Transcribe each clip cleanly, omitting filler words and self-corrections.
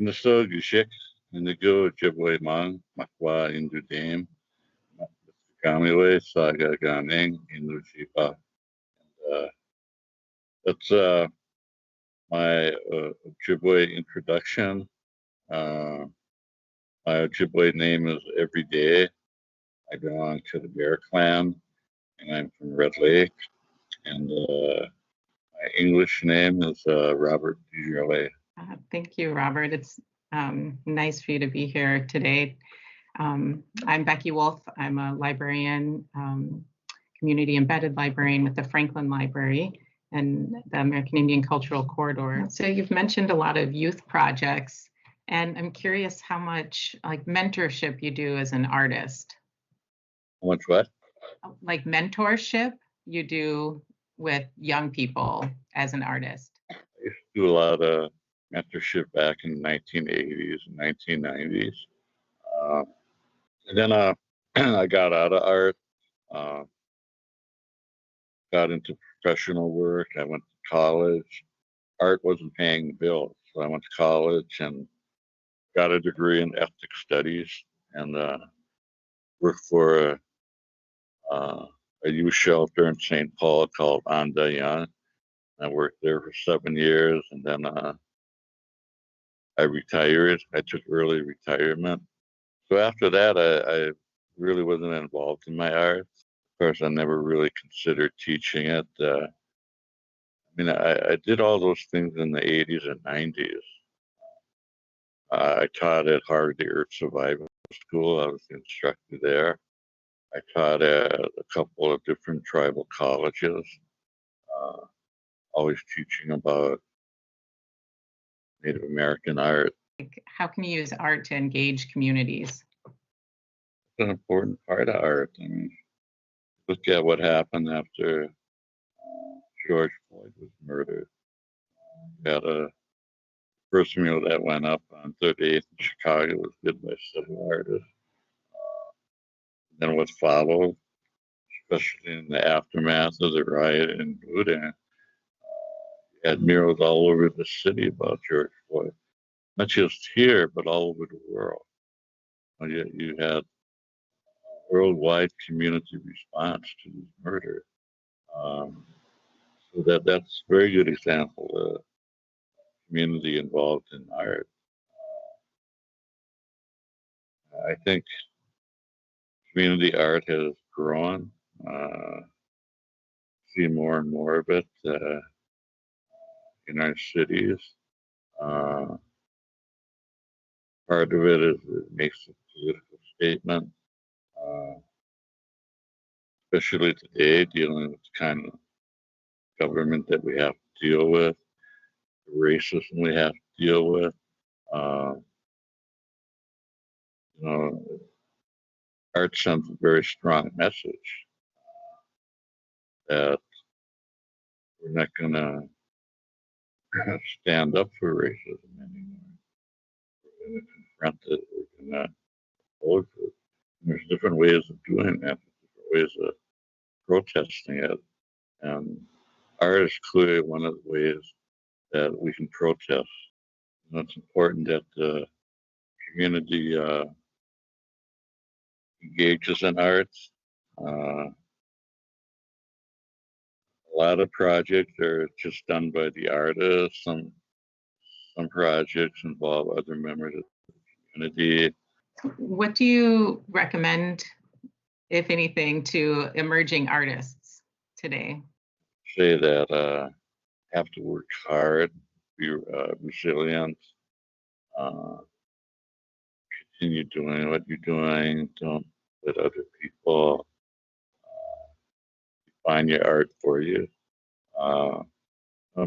Endaso-Giizhik, Indigo, Ojibwe-Mang, Miskwaagamiiwi-zaaga'igan, Miskwaagamiiwi-zaaga'igan, Inujiba. That's my Ojibwe introduction. My Ojibwe name is Every Day. I belong to the Bear Clan, and I'm from Red Lake. And my English name is Robert DesJarlait. Thank you, Robert. It's nice for you to be here today. I'm Becky Wolf. I'm a librarian, community embedded librarian with the Franklin Library and the American Indian Cultural Corridor. So you've mentioned a lot of youth projects, and I'm curious how much like mentorship you do as an artist. How much what? Like mentorship you do with young people as an artist. I used to do a lot of mentorship back in the 1980s and 1990s. And then I got out of art, got into professional work. I went to college. Art wasn't paying the bills, so I went to college and got a degree in ethnic studies and worked for a youth shelter in St. Paul called Endaso-Giizhik. I worked there for 7 years, and then I retired. I took early retirement. So after that, I really wasn't involved in my art. Of course, I never really considered teaching it. I mean, I did all those things in the 80s and 90s. I taught at Harvard the Earth Survival School. I was the instructor there. I taught at a couple of different tribal colleges, always teaching about Native American art. How can you use art to engage communities? It's an important part of art. I mean, look at what happened after George Floyd was murdered. We had a first mural that went up on 38th in Chicago was did by several artists. Then what followed, especially in the aftermath of the riot in Boudin, had murals all over the city about George Floyd. Not just here, but all over the world. You had worldwide community response to this murder. So that's a very good example of community involved in art. I think community art has grown. See more and more of it in our cities. Part of it is it makes a political statement, especially today, dealing with the kind of government that we have to deal with, the racism we have to deal with. You know, art sends a very strong message that we're not going to stand up for racism anymore. We're going to confront it. We're going to oppose it. And there's different ways of doing that, different ways of protesting it. And art is clearly one of the ways that we can protest. And it's important that the community engages in arts. A lot of projects are just done by the artists. Some projects involve other members of the community. What do you recommend, if anything, to emerging artists today? Say that have to work hard, be resilient, continue doing what you're doing. Don't let other people define your art for you.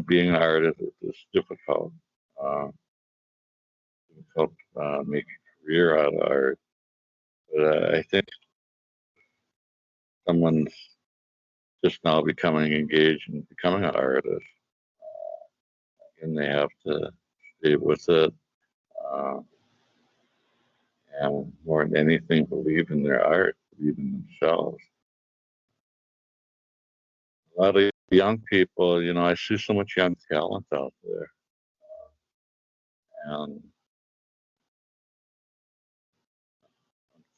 Being an artist is difficult. Difficult to make a career out of art. But I think someone's just now becoming engaged in becoming an artist. And they have to stay with it. And more than anything, believe in their art, believe in themselves. A lot of young people, you know, I see so much young talent out there. And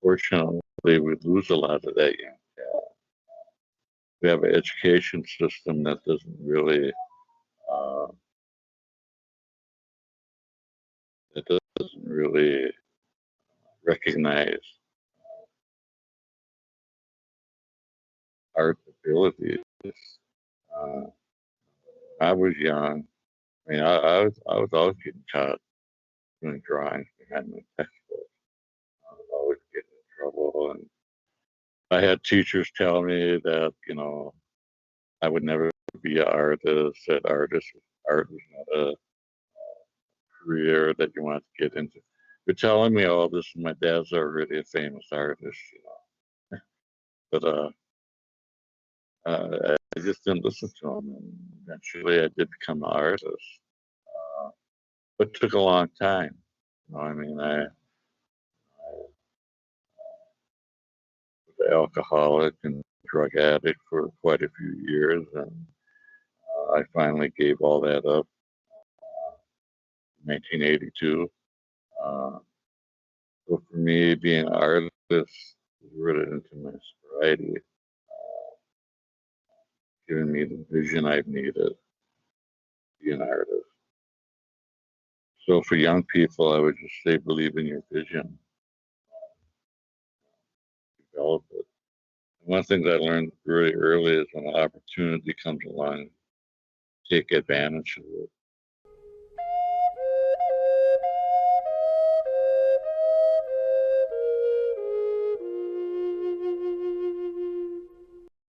Fortunately, we lose a lot of that young talent. We have an education system that doesn't really uh, recognize art abilities. Uh, I was young. I mean, I was always getting caught doing drawings behind my textbook. I was always getting in trouble, and I had teachers tell me that I would never be an artist. That art was not a career that you want to get into. You're telling me all this, and my dad's already a famous artist. But I just didn't listen to him, and eventually I did become an artist. Uh, but it took a long time. I mean, I was an alcoholic and drug addict for quite a few years, and I finally gave all that up in 1982. Uh, so for me, being an artist is rooted into my sobriety, giving me the vision I've needed to be an artist. So for young people, I would just say believe in your vision, develop it. One thing that I learned really early is when an opportunity comes along, take advantage of it.